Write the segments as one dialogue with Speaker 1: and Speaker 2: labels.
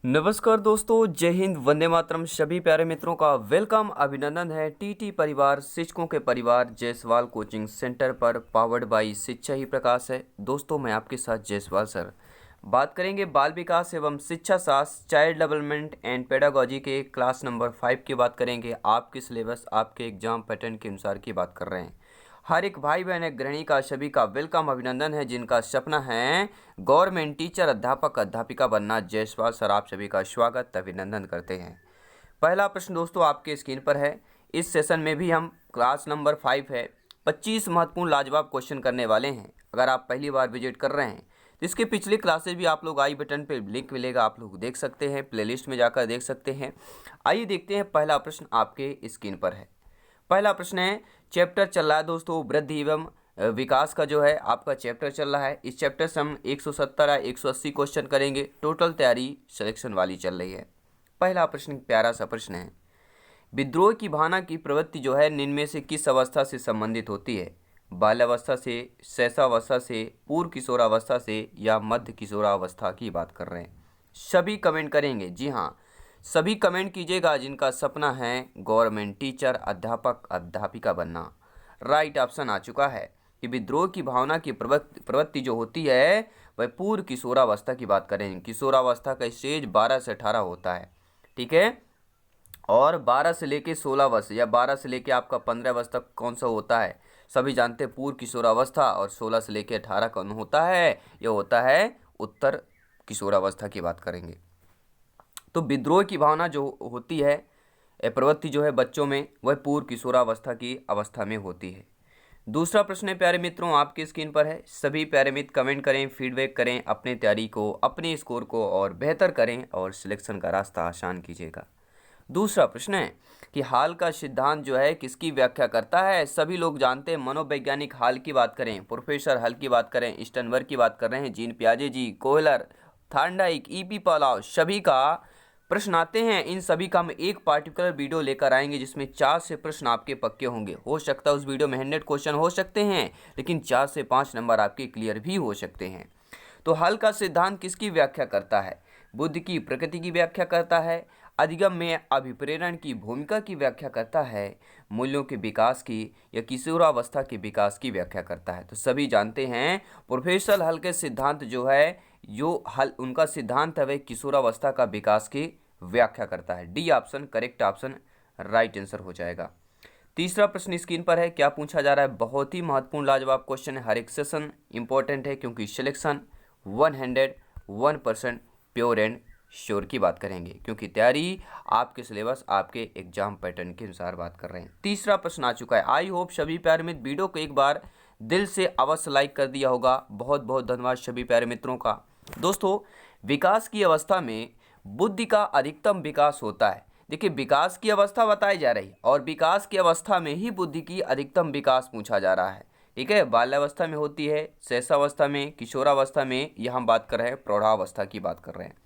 Speaker 1: नमस्कार दोस्तों, जय हिंद, वंदे मातरम। सभी प्यारे मित्रों का वेलकम, अभिनंदन है टीटी परिवार, शिक्षकों के परिवार जायसवाल कोचिंग सेंटर पर, पावर्ड बाई शिक्षा ही प्रकाश है। दोस्तों, मैं आपके साथ जायसवाल सर बात करेंगे बाल विकास एवं शिक्षा शास्त्र, चाइल्ड डेवलपमेंट एंड पेडागोजी के क्लास नंबर 5 की बात करेंगे। आपके सिलेबस, आपके एग्जाम पैटर्न के अनुसार की बात कर रहे हैं। हर एक भाई बहन एक गृहिणी का, सभी का वेलकम, अभिनंदन है। जिनका सपना है गवर्नमेंट टीचर, अध्यापक, अध्यापिका बनना, जायसवाल सर आप सभी का स्वागत, अभिनंदन करते हैं। पहला प्रश्न दोस्तों आपके स्क्रीन पर है। इस सेशन में भी हम क्लास नंबर 5 है, 25 महत्वपूर्ण लाजवाब क्वेश्चन करने वाले हैं। अगर आप पहली बार विजिट कर रहे हैं तो इसके पिछले क्लासेज भी आप लोग आई बटन पे लिंक मिलेगा, आप लोग देख सकते हैं, प्लेलिस्ट में जाकर देख सकते हैं। आइए देखते हैं, पहला प्रश्न आपके स्क्रीन पर है। पहला प्रश्न है, चैप्टर चल रहा है दोस्तों वृद्धि एवं विकास का जो है आपका चैप्टर चल रहा है। इस चैप्टर से हम 170 या 180 क्वेश्चन करेंगे। टोटल तैयारी सिलेक्शन वाली चल रही है। पहला प्रश्न प्यारा सा प्रश्न है, विद्रोह की भावना की प्रवृत्ति जो है निम्न में से किस अवस्था से संबंधित होती है? बाल्यावस्था से, शैशवावस्था से, पूर्व किशोरावस्था से या मध्य किशोरावस्था की बात कर रहे हैं। सभी कमेंट करेंगे, जी हाँ सभी कमेंट कीजिएगा जिनका सपना है गवर्नमेंट टीचर, अध्यापक, अध्यापिका बनना। राइट ऑप्शन आ चुका है कि विद्रोह की भावना की प्रवृत्ति जो होती है वह पूर्व किशोरावस्था की बात करें। किशोरावस्था का स्टेज 12 से 18 होता है, ठीक है। और 12 से लेके 16 वर्ष या 12 से लेके आपका 15 वर्ष तक कौन सा होता है? सभी जानते हैं पूर्व किशोरावस्था। और 16 से लेके 18 कौन होता है? ये होता है उत्तर किशोरावस्था की बात करेंगे। तो विद्रोह की भावना जो होती है, प्रवृत्ति जो है बच्चों में, वह पूर्व किशोरावस्था की अवस्था में होती है। दूसरा प्रश्न है प्यारे मित्रों आपके स्क्रीन पर है। सभी प्यारे मित्र कमेंट करें, फीडबैक करें, अपने तैयारी को, अपने स्कोर को और बेहतर करें और सिलेक्शन का रास्ता आसान कीजिएगा। दूसरा प्रश्न है कि हाल का सिद्धांत जो है किसकी व्याख्या करता है? सभी लोग जानते हैं मनोवैज्ञानिक हाल की बात करें, प्रोफेसर हल की बात करें, स्टनबर्ग की बात कर रहे हैं, जीन पियाजे जी, कोहलर, थार्नडाइक, ईपी पॉलाव, सभी का प्रश्न आते हैं। इन सभी का हम एक पार्टिकुलर वीडियो लेकर आएंगे जिसमें 4 से प्रश्न आपके पक्के होंगे। हो सकता है उस वीडियो में 100 क्वेश्चन हो सकते हैं, लेकिन 4 से 5 नंबर आपके क्लियर भी हो सकते हैं। तो हल का सिद्धांत किसकी व्याख्या करता है? बुद्ध की प्रकृति की व्याख्या करता है, अधिगम में अभिप्रेरण की भूमिका की व्याख्या करता है, मूल्यों के विकास की या किशोरावस्था के विकास की व्याख्या करता है। तो सभी जानते हैं प्रोफेसर हल के सिद्धांत जो है, जो हल उनका सिद्धांत है वह किशोरावस्था का विकास की व्याख्या करता है। D option correct option right answer हो जाएगा। तीसरा प्रश्न स्क्रीन पर है। क्या पूछा जा रहा है? बहुत ही महत्वपूर्ण लाजवाब क्वेश्चन है। हर एक सेशन इंपॉर्टेंट है क्योंकि सिलेक्शन 101% प्योर एंड श्योर की बात करेंगे, क्योंकि तैयारी आपके सिलेबस, आपके एग्जाम पैटर्न के अनुसार बात कर रहे हैं। तीसरा प्रश्न आ चुका है। आई होप सभी प्यारे मित्र वीडियो को एक बार दिल से अवश्य लाइक कर दिया होगा। बहुत बहुत धन्यवाद सभी प्यारे मित्रों का। दोस्तों, विकास की अवस्था में बुद्धि का अधिकतम विकास होता है। देखिए, विकास की अवस्था बताई जा रही है और विकास की अवस्था में ही बुद्धि की अधिकतम विकास पूछा जा रहा है, ठीक है। बाल्यावस्था में होती है, शैशवावस्था में, किशोरावस्था में, यह हम बात कर रहे हैं प्रौढ़ावस्था की बात कर रहे हैं।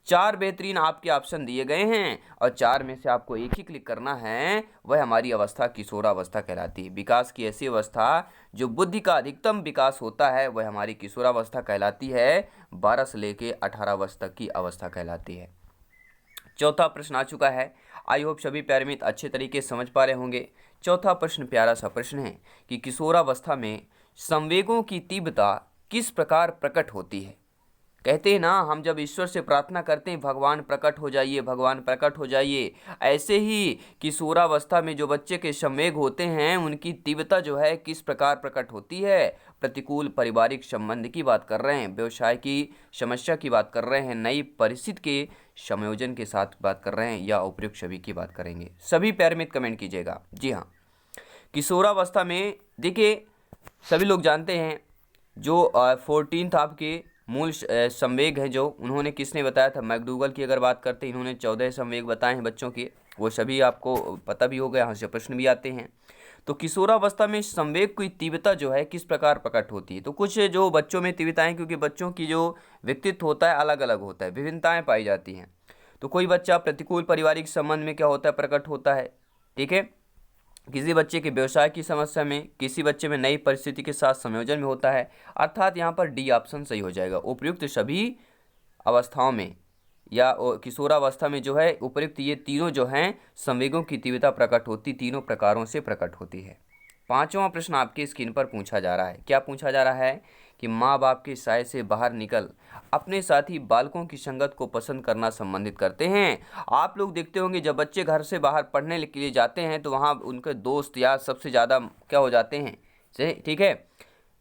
Speaker 1: 4 बेहतरीन आपके ऑप्शन दिए गए हैं और 4 में से आपको एक ही क्लिक करना है। वह हमारी अवस्था किशोरावस्था कहलाती है। विकास की ऐसी अवस्था जो बुद्धि का अधिकतम विकास होता है वह हमारी किशोरावस्था कहलाती है। 12 से लेके 18 वर्ष तक की अवस्था कहलाती है। चौथा प्रश्न आ चुका है। आई होप सभी प्यारे मित्र अच्छे तरीके से समझ पा रहे होंगे। चौथा प्रश्न प्यारा सा प्रश्न है कि किशोरावस्था में संवेगों की तीव्रता किस प्रकार प्रकट होती है? कहते हैं ना, हम जब ईश्वर से प्रार्थना करते हैं भगवान प्रकट हो जाइए, भगवान प्रकट हो जाइए, ऐसे ही किशोरावस्था में जो बच्चे के संवेग होते हैं उनकी तीव्रता जो है किस प्रकार प्रकट होती है? प्रतिकूल पारिवारिक संबंध की बात कर रहे हैं, व्यवसाय की समस्या की बात कर रहे हैं, नई परिस्थिति के संयोजन के साथ बात कर रहे हैं, या उपयुक्त सभी की बात करेंगे। सभी प्यारे मित्र कमेंट कीजिएगा। जी हाँ, किशोरावस्था में देखिए सभी लोग जानते हैं जो 14th आपके मूल संवेग हैं, जो उन्होंने किसने बताया था? मैकडूगल की अगर बात करते हैं, इन्होंने 14 संवेग बताए हैं बच्चों के, वो सभी आपको पता भी हो गया, यहाँ से प्रश्न भी आते हैं। तो किशोरावस्था में संवेग की तीव्रता जो है किस प्रकार प्रकट होती है? तो कुछ जो बच्चों में तीव्रताएं, क्योंकि बच्चों की जो व्यक्तित्व होता है अलग अलग होता है, विभिन्नताएं पाई जाती हैं। तो कोई बच्चा प्रतिकूल पारिवारिक संबंध में क्या होता है? प्रकट होता है, ठीक है। किसी बच्चे के व्यवसाय की समस्या में, किसी बच्चे में नई परिस्थिति के साथ संयोजन में होता है। अर्थात यहाँ पर डी ऑप्शन सही हो जाएगा। उपयुक्त सभी अवस्थाओं में या किशोरावस्था में जो है उपयुक्त ये तीनों जो हैं संवेगों की तीव्रता प्रकट होती, तीनों प्रकारों से प्रकट होती है। पांचवा प्रश्न आपके स्क्रीन पर पूछा जा रहा है। क्या पूछा जा रहा है कि माँ बाप के साय से बाहर निकल अपने साथी बालकों की संगत को पसंद करना संबंधित करते हैं। आप लोग देखते होंगे जब बच्चे घर से बाहर पढ़ने के लिए जाते हैं तो वहाँ उनके दोस्त यार सबसे ज़्यादा क्या हो जाते हैं, ठीक है,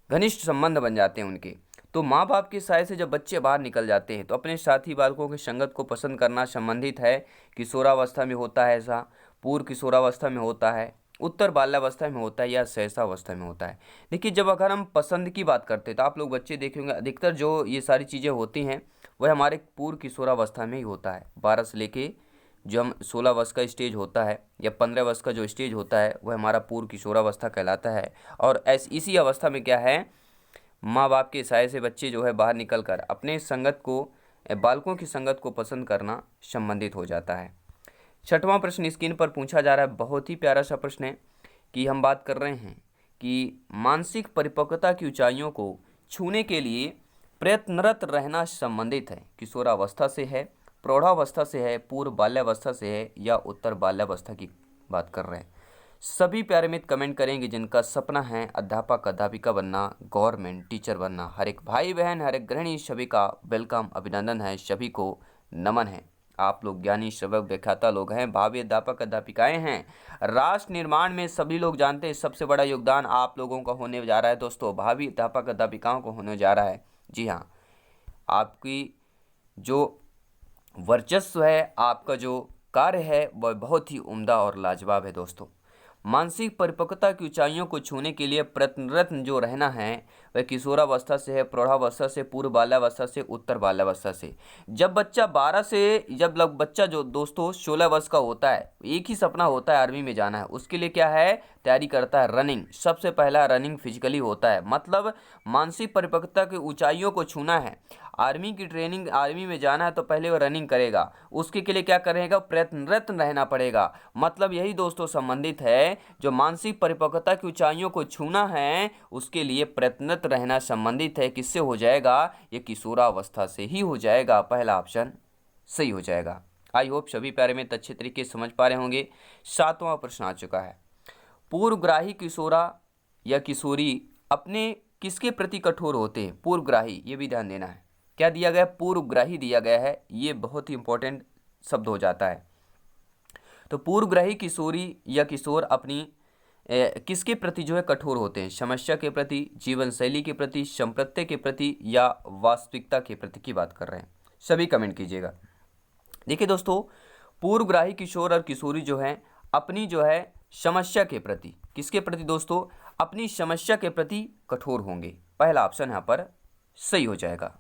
Speaker 1: घनिष्ठ संबंध बन जाते हैं उनके। तो माँ बाप के साय से जब बच्चे बाहर निकल जाते हैं तो अपने साथी बालकों की संगत को पसंद करना संबंधित है। किशोरावस्था में होता है ऐसा, पूर्व किशोरावस्था में होता है, उत्तर बाल्यावस्था में होता है या शैशवावस्था में होता है। देखिए जब अगर हम पसंद की बात करते हैं तो आप लोग बच्चे देखेंगे अधिकतर जो ये सारी चीज़ें होती हैं वह हमारे पूर्व किशोरावस्था में ही होता है। 12 से लेके जो हम 16 वर्ष का स्टेज होता है या 15 वर्ष का जो स्टेज होता है वह हमारा पूर्व किशोरावस्था कहलाता है। और इसी अवस्था में क्या है, माँ बाप के साय से बच्चे जो है बाहर निकल कर अपने संगत को, बालकों की संगत को पसंद करना संबंधित हो जाता है। छठवां प्रश्न स्क्रीन पर पूछा जा रहा है, बहुत ही प्यारा सा प्रश्न है कि हम बात कर रहे हैं कि मानसिक परिपक्वता की ऊंचाइयों को छूने के लिए प्रयत्नरत रहना संबंधित है। किशोरावस्था से है, प्रौढ़ावस्था से है, पूर्व बाल्यावस्था से है या उत्तर बाल्यावस्था की बात कर रहे हैं। सभी प्यारे मित्र कमेंट करेंगे जिनका सपना है अध्यापक अध्यापिका बनना, गवर्नमेंट टीचर बनना। हर एक भाई बहन, हर एक गृहिणी सभी का वेलकम, अभिनंदन है, सभी को नमन है। आप लोग ज्ञानी श्रवक व्याख्याता लोग हैं, भावी अध्यापक अध्यापिकाएं हैं। राष्ट्र निर्माण में सभी लोग जानते हैं सबसे बड़ा योगदान आप लोगों का होने जा रहा है दोस्तों, भावी अध्यापक अध्यापिकाओं को होने जा रहा है। जी हाँ, आपकी जो वर्चस्व है, आपका जो कार्य है वह बहुत ही उम्दा और लाजवाब है दोस्तों। मानसिक परिपक्वता की ऊंचाइयों को छूने के लिए प्रयत्नरत जो रहना है वह किशोरावस्था से है, प्रौढ़ावस्था से, पूर्व बाल्यावस्था से, उत्तर बाल्यावस्था से। जब बच्चा 12 से, जब बच्चा जो दोस्तों 16 वर्ष का होता है, एक ही सपना होता है आर्मी में जाना है, उसके लिए क्या है, तैयारी करता है रनिंग। सबसे पहला रनिंग फिजिकली होता है, मतलब मानसिक परिपक्वता की ऊंचाइयों को छूना है, आर्मी की ट्रेनिंग, आर्मी में जाना है तो पहले वो रनिंग करेगा, उसके लिए क्या करेगा, प्रयत्नरत रहना पड़ेगा। मतलब यही दोस्तों संबंधित है, जो मानसिक परिपक्वता की ऊंचाइयों को छूना है उसके लिए प्रयत्नरत रहना संबंधित है। किससे हो जाएगा, ये किशोरावस्था से ही हो जाएगा। पहला ऑप्शन सही हो जाएगा। आई होप सभी प्यारे में अच्छे तरीके से समझ पा रहे होंगे। सातवां प्रश्न आ चुका है, पूर्वग्राही किशोरा या किशोरी अपने किसके प्रति कठोर होते हैं। पूर्वग्राही, ये भी ध्यान देना है, क्या दिया गया है, पूर्वग्राही दिया गया है, ये बहुत ही इंपॉर्टेंट शब्द हो जाता है। तो पूर्वग्राही किशोरी या किशोर अपनी किसके प्रति जो है कठोर होते हैं, समस्या के प्रति, जीवन शैली के प्रति, संप्रत्य के प्रति या वास्तविकता के प्रति की बात कर रहे हैं। सभी कमेंट कीजिएगा। देखिए दोस्तों, पूर्वग्राही किशोर और किशोरी जो है अपनी जो है समस्या के प्रति, किसके प्रति दोस्तों, अपनी समस्या के प्रति कठोर होंगे। पहला ऑप्शन यहाँ पर सही हो जाएगा।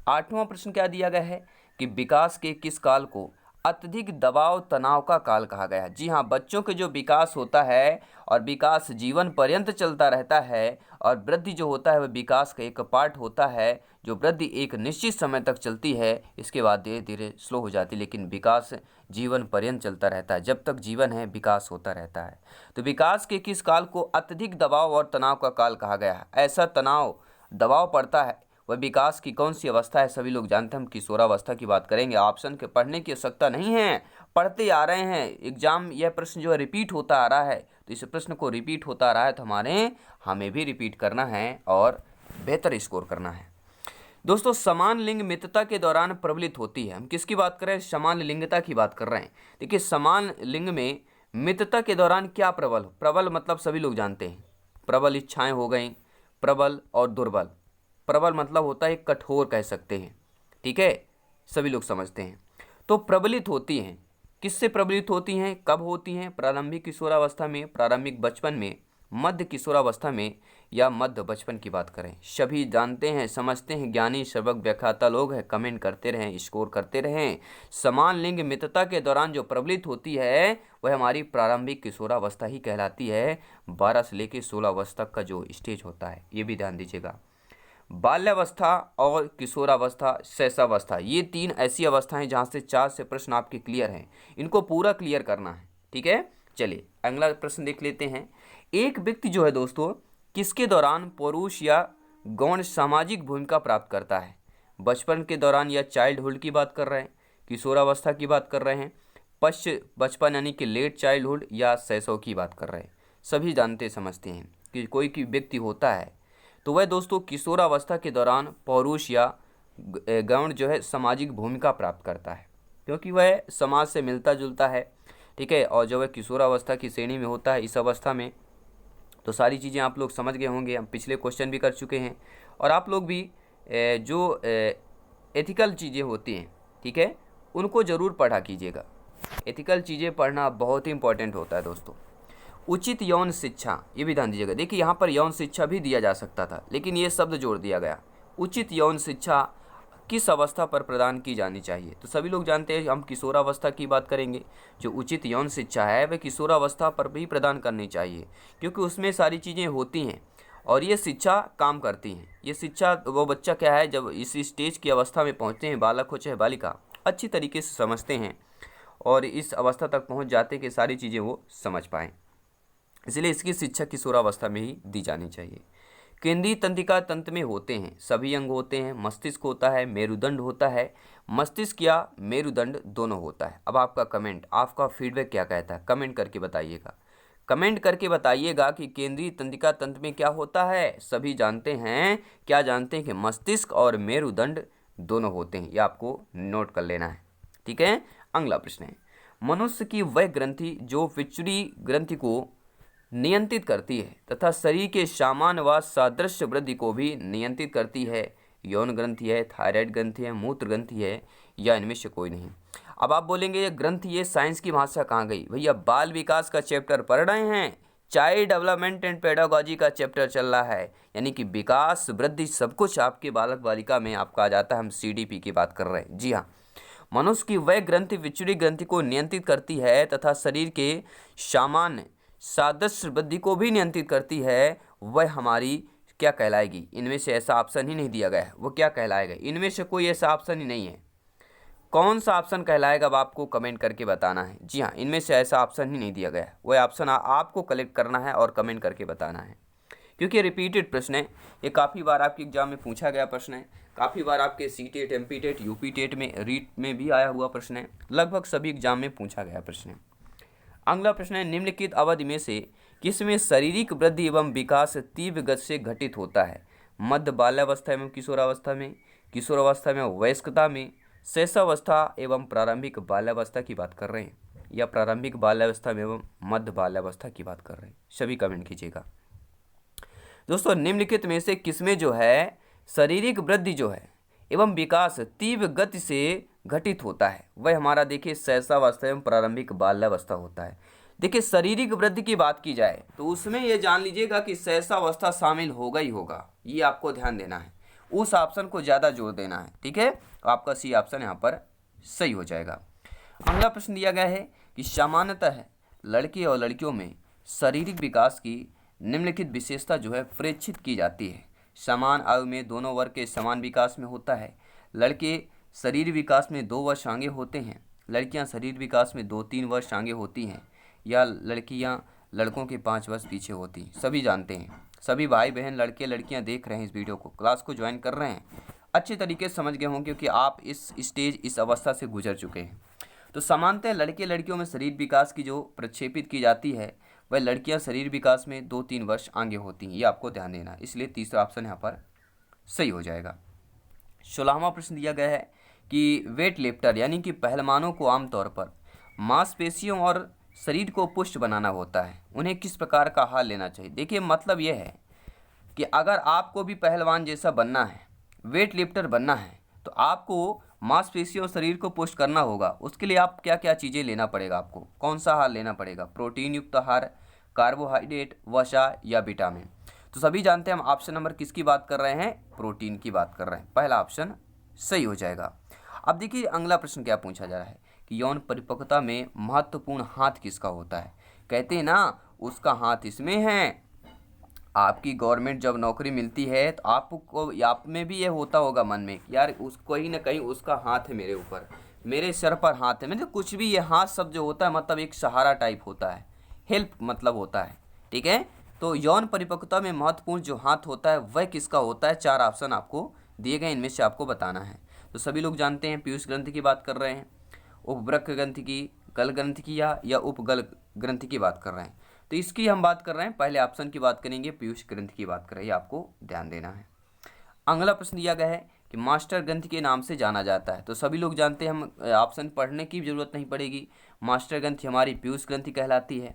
Speaker 1: आठवां प्रश्न क्या दिया गया है कि विकास के किस काल को अत्यधिक दबाव तनाव का काल कहा गया है। जी हाँ, बच्चों के जो विकास होता है और विकास जीवन पर्यंत चलता रहता है, और वृद्धि जो होता है वह विकास का एक पार्ट होता है। जो वृद्धि एक निश्चित समय तक चलती है, इसके बाद धीरे धीरे स्लो हो जाती है, लेकिन विकास जीवन पर्यंत चलता रहता है। जब तक जीवन है विकास होता रहता है। तो विकास के किस काल को अत्यधिक दबाव और तनाव का काल कहा गया है। ऐसा तनाव दबाव पड़ता है वह विकास की कौन सी अवस्था है, सभी लोग जानते हैं, हम किशोरावस्था की बात करेंगे। ऑप्शन के पढ़ने की आवश्यकता नहीं है, पढ़ते आ रहे हैं, एग्जाम यह प्रश्न जो है रिपीट होता आ रहा है, तो इस प्रश्न को रिपीट होता आ रहा है तो हमें भी रिपीट करना है और बेहतर स्कोर करना है। दोस्तों, समान लिंग मित्रता के दौरान प्रबलित होती है। हम किसकी बात कर रहे हैं, समान लिंगता की बात कर रहे हैं। देखिए, समान लिंग में मित्रता के दौरान क्या प्रबल मतलब सभी लोग जानते हैं, प्रबल इच्छाएं हो गई, प्रबल और दुर्बल। प्रबल मतलब होता है कठोर कह सकते हैं, ठीक है, सभी लोग समझते हैं। तो प्रबलित होती हैं, किससे प्रबलित होती हैं, कब होती हैं, प्रारंभिक किशोरावस्था में, प्रारंभिक बचपन में, मध्य किशोरावस्था में या मध्य बचपन की बात करें। सभी जानते हैं, समझते हैं, ज्ञानी श्रवक व्याख्याता लोग हैं, कमेंट करते रहें, स्कोर करते रहें। समान लिंग मित्रता के दौरान जो प्रबलित होती है वह हमारी प्रारंभिक किशोरावस्था ही कहलाती है। 12 से लेकर 16 वर्ष तक का जो स्टेज होता है, ये भी ध्यान दीजिएगा। बाल्यावस्था और किशोरावस्था, शैशवावस्था, ये तीन ऐसी अवस्थाएं जहां से 4 से प्रश्न आपके क्लियर हैं, इनको पूरा क्लियर करना है, ठीक है। चलिए अगला प्रश्न देख लेते हैं। एक व्यक्ति जो है दोस्तों किसके दौरान पुरुष या गौण सामाजिक भूमिका प्राप्त करता है। बचपन के दौरान या चाइल्डहुड की बात कर रहे हैं, किशोरावस्था की बात कर रहे हैं, बचपन यानी कि लेट चाइल्डहुड, या शैशव की बात कर रहे हैं। सभी जानते समझते हैं कि कोई की व्यक्ति होता है तो वह दोस्तों किशोरावस्था के दौरान पौरुष या गौण जो है सामाजिक भूमिका प्राप्त करता है, क्योंकि वह समाज से मिलता जुलता है, ठीक है। और जब वह किशोरावस्था की श्रेणी में होता है, इस अवस्था में, तो सारी चीज़ें आप लोग समझ गए होंगे, हम पिछले क्वेश्चन भी कर चुके हैं। और आप लोग भी जो एथिकल चीज़ें होती हैं, ठीक है, उनको ज़रूर पढ़ा कीजिएगा। एथिकल चीज़ें पढ़ना बहुत ही इंपॉर्टेंट होता है दोस्तों। उचित यौन शिक्षा, ये भी ध्यान दीजिएगा। देखिए यहाँ पर यौन शिक्षा भी दिया जा सकता था, लेकिन ये शब्द जोड़ दिया गया। उचित यौन शिक्षा किस अवस्था पर प्रदान की जानी चाहिए? तो सभी लोग जानते हैं हम किशोरावस्था की बात करेंगे। जो उचित यौन शिक्षा है वह किशोरावस्था पर भी प्रदान करनी चाहिए, क्योंकि उसमें सारी चीज़ें होती हैं और ये शिक्षा काम करती हैं। ये शिक्षा वो बच्चा क्या है, जब इस स्टेज की अवस्था में पहुँचते हैं, बालक हो चाहे बालिका, अच्छी तरीके से समझते हैं और इस अवस्था तक पहुँच जाते हैं कि सारी चीज़ें वो समझ पाएँ। इसलिए इसकी शिक्षा किशोरावस्था में ही दी जानी चाहिए। केंद्रीय तंत्रिका तंत्र में होते हैं सभी अंग होते हैं। मस्तिष्क होता है, मेरुदंड होता है। मस्तिष्क या मेरुदंड दोनों होता है। अब आपका कमेंट, आपका फीडबैक क्या कहता है, कमेंट करके बताइएगा। कमेंट करके बताइएगा कि केंद्रीय तंत्रिका तंत्र में क्या होता है। सभी जानते हैं, क्या जानते हैं कि मस्तिष्क और मेरुदंड दोनों होते हैं। ये आपको नोट कर लेना है, ठीक है। अगला प्रश्न है, मनुष्य की वह ग्रंथि जो पिट्यूटरी ग्रंथि को नियंत्रित करती है तथा शरीर के सामान्य व सादृश्य वृद्धि को भी नियंत्रित करती है, यौन ग्रंथि है, थायराइड ग्रंथि है, मूत्र ग्रंथि है, या इनमें से कोई नहीं? अब आप बोलेंगे ये ग्रंथि, ये साइंस की भाषा कहाँ गई? भैया बाल विकास का चैप्टर पढ़ रहे हैं, चाइल्ड डेवलपमेंट एंड पेडागोजी का चैप्टर चल रहा है, यानी कि विकास वृद्धि सब कुछ आपके बालक बालिका में आपका आ जाता है। हम CDP की बात कर रहे हैं। जी हाँ, मनुष्य की वह ग्रंथि पिट्यूटरी ग्रंथि को नियंत्रित करती है तथा शरीर के सामान्य सादृश्य वृद्धि को भी नियंत्रित करती है, वह हमारी क्या कहलाएगी? इनमें से ऐसा ऑप्शन ही नहीं दिया गया है, वो क्या कहलाएगा? इनमें से कोई ऐसा ऑप्शन ही नहीं है। कौन सा ऑप्शन कहलाएगा अब आपको कमेंट करके बताना है। जी हाँ, इनमें से ऐसा ऑप्शन ही नहीं दिया गया है, वह ऑप्शन आपको कलेक्ट करना है और कमेंट करके बताना है, क्योंकि रिपीटेड प्रश्न है। ये काफ़ी बार आपके एग्जाम में पूछा गया प्रश्न है, काफ़ी बार आपके CTET, MPTET, UPTET में, रीट में भी आया हुआ प्रश्न है, लगभग सभी एग्जाम में पूछा गया प्रश्न है। अगला प्रश्न है, निम्नलिखित अवधि में से किसमें शारीरिक वृद्धि एवं विकास तीव्र गति से घटित होता है? मध्य बाल्यावस्था एवं किशोरावस्था में, किशोरावस्था में, वयस्कता में, शैशवावस्था एवं प्रारंभिक बाल्यावस्था की बात कर रहे हैं, या प्रारंभिक बाल्यावस्था में एवं मध्य बाल्यावस्था की बात कर रहे हैं? सभी कमेंट कीजिएगा दोस्तों। निम्नलिखित में से किसमें जो है शारीरिक वृद्धि जो है एवं विकास तीव्र गति से घटित होता है? वह हमारा देखिए शैशवावस्था एवं प्रारंभिक बाल्यावस्था होता है। देखिए शारीरिक वृद्धि की बात की जाए तो उसमें ये जान लीजिएगा कि शैशवावस्था शामिल होगा ही होगा, ये आपको ध्यान देना है, उस ऑप्शन को ज़्यादा जोर देना है, ठीक है। आपका C ऑप्शन यहाँ पर सही हो जाएगा। अगला प्रश्न दिया गया है कि सामान्यतः लड़के और लड़कियों में शारीरिक विकास की निम्नलिखित विशेषता जो है प्रेक्षित की जाती है। समान आयु में दोनों वर्ग के समान विकास में होता है। लड़के शरीर विकास में 2 वर्ष आगे होते हैं, लड़कियां शरीर विकास में 2-3 वर्ष आगे होती हैं, या लड़कियां लड़कों के 5 वर्ष पीछे होती हैं। सभी जानते हैं, सभी भाई बहन लड़के लड़कियां देख रहे हैं इस वीडियो को, क्लास को ज्वाइन कर रहे हैं, अच्छे तरीके से समझ गए होंगे क्योंकि आप इस स्टेज, इस अवस्था से गुजर चुके हैं। तो समानतः लड़के लड़कियों में शरीर विकास की जो प्रक्षेपित की जाती है, वह लड़कियां शरीर विकास में 2-3 वर्ष आगे होती हैं, ये आपको ध्यान देना है। इसलिए तीसरा ऑप्शन यहाँ पर सही हो जाएगा। 16वां प्रश्न दिया गया है कि वेट लिफ्टर यानी कि पहलवानों को आमतौर पर मांसपेशियों और शरीर को पुष्ट बनाना होता है, उन्हें किस प्रकार का आहार लेना चाहिए? देखिए मतलब यह है कि अगर आपको भी पहलवान जैसा बनना है, वेट लिफ्टर बनना है, तो आपको मांसपेशियों और शरीर को पुष्ट करना होगा। उसके लिए आप क्या क्या चीज़ें लेना पड़ेगा? आपको कौन सा आहार लेना पड़ेगा? प्रोटीन युक्त आहार, कार्बोहाइड्रेट, वसा या विटामिन? तो सभी जानते हैं हम ऑप्शन नंबर किसकी बात कर रहे हैं? प्रोटीन की बात कर रहे हैं। पहला ऑप्शन सही हो जाएगा। अब देखिए अगला प्रश्न क्या पूछा जा रहा है कि यौन परिपक्वता में महत्वपूर्ण हाथ किसका होता है? कहते हैं ना उसका हाथ इसमें है। आपकी गवर्नमेंट जब नौकरी मिलती है तो आपको, आप में भी ये होता होगा मन में यार उस कहीं ना कहीं उसका हाथ है मेरे ऊपर, मेरे सर पर हाथ है, मतलब कुछ भी, ये हाथ शब्द जो होता है मतलब एक सहारा टाइप होता है, हेल्प मतलब होता है, ठीक है। तो यौन परिपक्वता में महत्वपूर्ण जो हाथ होता है वह किसका होता है? 4 ऑप्शन आपको दिए गए, इनमें से आपको बताना है। तो सभी लोग जानते हैं पीयूष ग्रंथि की बात कर रहे हैं, उपवृक्क ग्रंथि की, गल ग्रंथि की या उपगल ग्रंथि की बात कर रहे हैं। तो इसकी हम बात कर रहे हैं, पहले ऑप्शन की बात करेंगे, पीयूष ग्रंथि की बात कर रहे हैं, आपको ध्यान देना है। अगला प्रश्न दिया गया है कि मास्टर ग्रंथि के नाम से जाना जाता है। तो सभी लोग जानते हैं, हम ऑप्शन पढ़ने की जरूरत नहीं पड़ेगी। मास्टर ग्रंथि हमारी पीयूष ग्रंथि कहलाती है।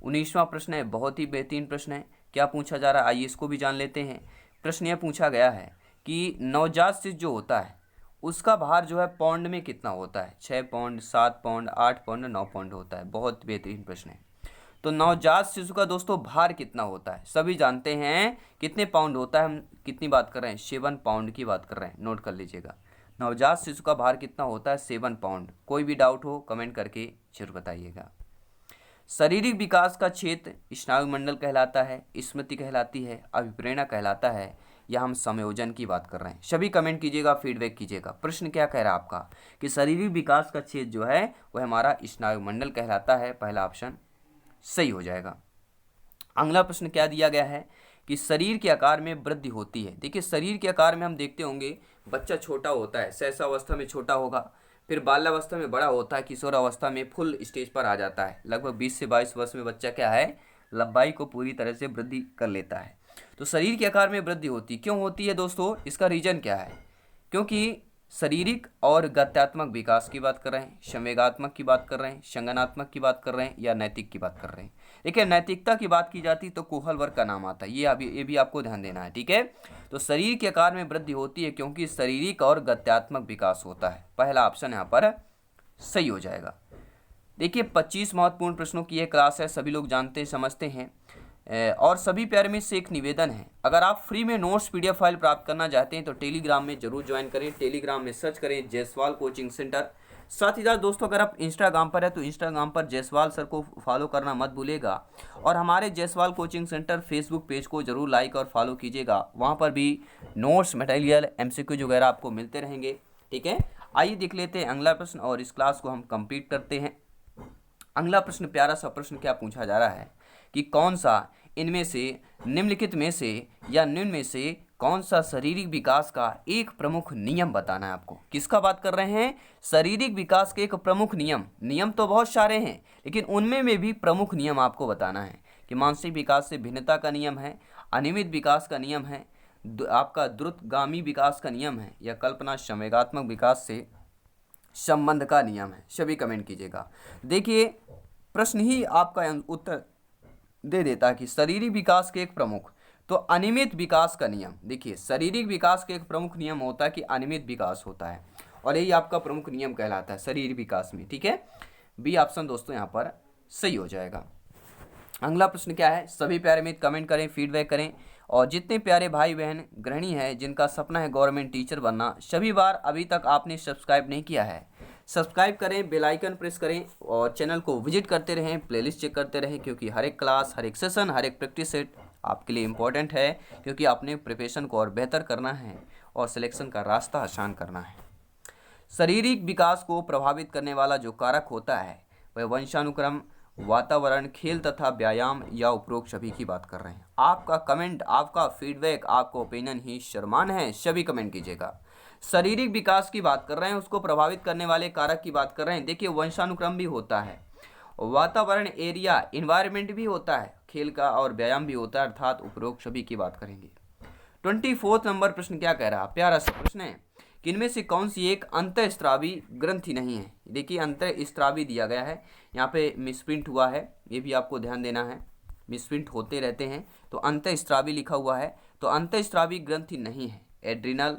Speaker 1: 19वां प्रश्न है, बहुत ही बेहतरीन प्रश्न है। क्या पूछा जा रहा है, आइए इसको भी जान लेते हैं। प्रश्न यह पूछा गया है कि नवजात शिशु जो होता है उसका भार जो है पौंड में कितना होता है। 6 पौंड, 7 पौंड, 8 पौंड, 9 पौंड होता है। बहुत बेहतरीन प्रश्न है। तो नवजात शिशु का दोस्तों भार कितना होता है, सभी जानते हैं कितने पाउंड होता है। हम कितनी बात कर रहे हैं, 7 पाउंड की बात कर रहे हैं, नोट कर लीजिएगा। नवजात शिशु का भार कितना होता है, 7 पाउंड। कोई भी डाउट हो कमेंट करके जरूर बताइएगा। शारीरिक विकास का क्षेत्र स्नायु मंडल कहलाता है, स्मृति कहलाती है, अभिप्रेरणा कहलाता है, या हम संयोजन की बात कर रहे हैं। सभी कमेंट कीजिएगा, फीडबैक कीजिएगा। प्रश्न क्या कह रहा है आपका कि शारीरिक विकास का क्षेत्र जो है वह हमारा स्नायु मंडल कहलाता है। पहला ऑप्शन सही हो जाएगा। अगला प्रश्न क्या दिया गया है कि शरीर के आकार में वृद्धि होती है। देखिए शरीर के आकार में हम देखते होंगे, बच्चा छोटा होता है, शैशवावस्था में छोटा होगा, फिर बाल्यावस्था में बड़ा होता है, किशोरावस्था में फुल स्टेज पर आ जाता है। लगभग 20 से 22 वर्ष में बच्चा क्या है, लंबाई को पूरी तरह से वृद्धि कर लेता है। तो शरीर के आकार में वृद्धि होती क्यों होती है दोस्तों, इसका रीजन क्या है? क्योंकि शारीरिक और गत्यात्मक विकास की बात कर रहे हैं, संवेगात्मक की बात कर रहे हैं, संज्ञानात्मक की बात कर रहे हैं, या नैतिक की बात कर रहे हैं। देखिए नैतिकता की बात की जाती तो कोहल वर्ग का नाम आता है, ये भी आपको ध्यान देना है, ठीक है। तो शरीर के आकार में वृद्धि होती है क्योंकि शारीरिक और गत्यात्मक विकास होता है। पहला ऑप्शन यहाँ पर सही हो जाएगा। देखिए 25 महत्वपूर्ण प्रश्नों की यह क्लास है, सभी लोग जानते समझते हैं। और सभी प्यारे में से एक निवेदन है, अगर आप फ्री में नोट्स पीडीएफ फाइल प्राप्त करना चाहते हैं तो टेलीग्राम में जरूर ज्वाइन करें। टेलीग्राम में सर्च करें जायसवाल कोचिंग सेंटर। साथ ही साथ दोस्तों अगर आप इंस्टाग्राम पर है तो इंस्टाग्राम पर जायसवाल सर को फॉलो करना मत भूलिएगा, और हमारे Jaiswal coaching centre Facebook page को जरूर लाइक और फॉलो कीजिएगा। वहाँ पर भी नोट्स मटेरियल MCQ वगैरह आपको मिलते रहेंगे, ठीक है। आइए देख लेते हैं अगला प्रश्न और इस क्लास को हम कंप्लीट करते हैं। अगला प्रश्न, प्यारा सा प्रश्न क्या पूछा जा रहा है कि कौन सा इनमें से निम्नलिखित में से या निम्न में से कौन सा शारीरिक विकास का एक प्रमुख नियम बताना है आपको। किसका बात कर रहे हैं, शारीरिक विकास के एक प्रमुख नियम तो बहुत सारे हैं, लेकिन उनमें में भी प्रमुख नियम आपको बताना है कि मानसिक विकास से भिन्नता का नियम है, अनियमित विकास का नियम है, आपका द्रुतगामी विकास का नियम है, या कल्पना संवेगात्मक विकास से संबंध का नियम है। सभी कमेंट कीजिएगा। देखिए प्रश्न ही आपका उत्तर दे देता है कि शारीरिक विकास के एक प्रमुख, तो अनियमित विकास का नियम। देखिए शारीरिक विकास के एक प्रमुख नियम होता है कि अनियमित विकास होता है, और यही आपका प्रमुख नियम कहलाता है शारीरिक विकास में, ठीक है। बी ऑप्शन दोस्तों यहाँ पर सही हो जाएगा। अगला प्रश्न क्या है, सभी प्यारे मित्र कमेंट करें, फीडबैक करें, और जितने प्यारे भाई बहन गृहिणी हैं जिनका सपना है गवर्नमेंट टीचर बनना, सभी बार अभी तक आपने सब्सक्राइब नहीं किया है, सब्सक्राइब करें, बेल आइकन प्रेस करें, और चैनल को विजिट करते रहें, प्लेलिस्ट चेक करते रहें, क्योंकि हर एक क्लास, हर एक सेशन, हर एक प्रैक्टिस सेट आपके लिए इम्पोर्टेंट है, क्योंकि आपने प्रिपरेशन को और बेहतर करना है और सिलेक्शन का रास्ता आसान करना है। शारीरिक विकास को प्रभावित करने वाला जो कारक होता है वह वंशानुक्रम, वातावरण, खेल तथा व्यायाम या उपरोक्त सभी की बात कर रहे हैं। आपका कमेंट, आपका फीडबैक, आपका ओपिनियन ही शर्मान है, सभी कमेंट कीजिएगा। शारीरिक विकास की बात कर रहे हैं, उसको प्रभावित करने वाले कारक की बात कर रहे हैं। देखिए वंशानुक्रम भी होता है, वातावरण एरिया इन्वायरमेंट भी होता है, खेल का और व्यायाम भी होता है, अर्थात उपरोक्त सभी की बात करेंगे। 24 नंबर प्रश्न क्या कह रहा है, प्यारा सा प्रश्न है कि इनमें से कौन सी एक अंतःस्रावी ग्रंथि नहीं है। देखिए अंतःस्रावी दिया गया है, यहाँ पे मिसप्रिंट हुआ है, ये भी आपको ध्यान देना है, मिसप्रिंट होते रहते हैं। तो अंतःस्रावी लिखा हुआ है, तो अंतःस्रावी ग्रंथि नहीं है। एड्रिनल,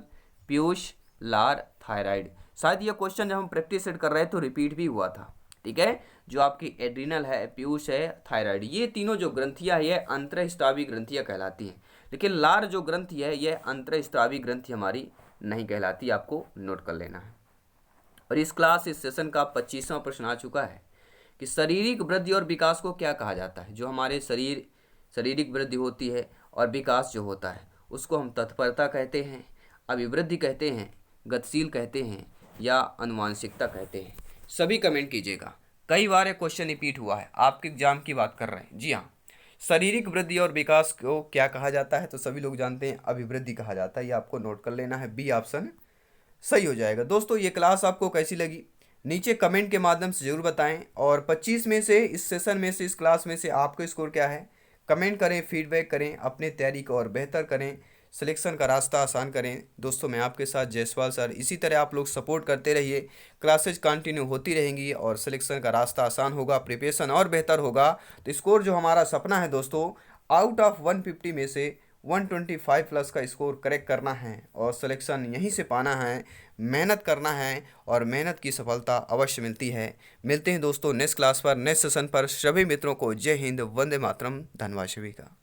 Speaker 1: पीयूष, लार, थायराइड। शायद ये क्वेश्चन जब हम प्रैक्टिस सेट कर रहे थे तो रिपीट भी हुआ था, ठीक है। जो आपकी एड्रिनल है, पीयूष है, थायराइड, ये तीनों जो ग्रंथियाँ है अंतःस्रावी ग्रंथियाँ कहलाती हैं। लेकिन लार जो ग्रंथि है यह अंतःस्रावी ग्रंथि हमारी नहीं कहलाती, आपको नोट कर लेना है। और इस सेशन का 25वां प्रश्न आ चुका है कि शारीरिक वृद्धि और विकास को क्या कहा जाता है। जो हमारे शारीरिक वृद्धि होती है और विकास जो होता है उसको हम तत्परता कहते हैं, अभिवृद्धि कहते हैं, गतिशील कहते हैं, या अनुवांशिकता कहते हैं। सभी कमेंट कीजिएगा। कई बार ये क्वेश्चन रिपीट हुआ है, आपके एग्जाम की बात कर रहे हैं। जी हाँ, शारीरिक वृद्धि और विकास को क्या कहा जाता है, तो सभी लोग जानते हैं अभिवृद्धि कहा जाता है। ये आपको नोट कर लेना है, बी ऑप्शन सही हो जाएगा। दोस्तों ये क्लास आपको कैसी लगी नीचे कमेंट के माध्यम से ज़रूर बताएं। और 25 में से इस सेशन में से, इस क्लास में से आपका स्कोर क्या है, कमेंट करें, फीडबैक करें, अपने तैयारी को और बेहतर करें, सिलेक्शन का रास्ता आसान करें। दोस्तों मैं आपके साथ जायसवाल सर, इसी तरह आप लोग सपोर्ट करते रहिए, क्लासेज कंटिन्यू होती रहेंगी और सिलेक्शन का रास्ता आसान होगा, प्रिपरेशन और बेहतर होगा। तो स्कोर जो हमारा सपना है दोस्तों, आउट ऑफ 150 में से 125 प्लस का स्कोर करेक्ट करना है और सिलेक्शन यहीं से पाना है, मेहनत करना है और मेहनत की सफलता अवश्य मिलती है। मिलते हैं दोस्तों नेक्स्ट क्लास पर, नेक्स्ट सेशन पर। सभी मित्रों को जय हिंद, वंदे मातरम, धन्यवाद सभी का।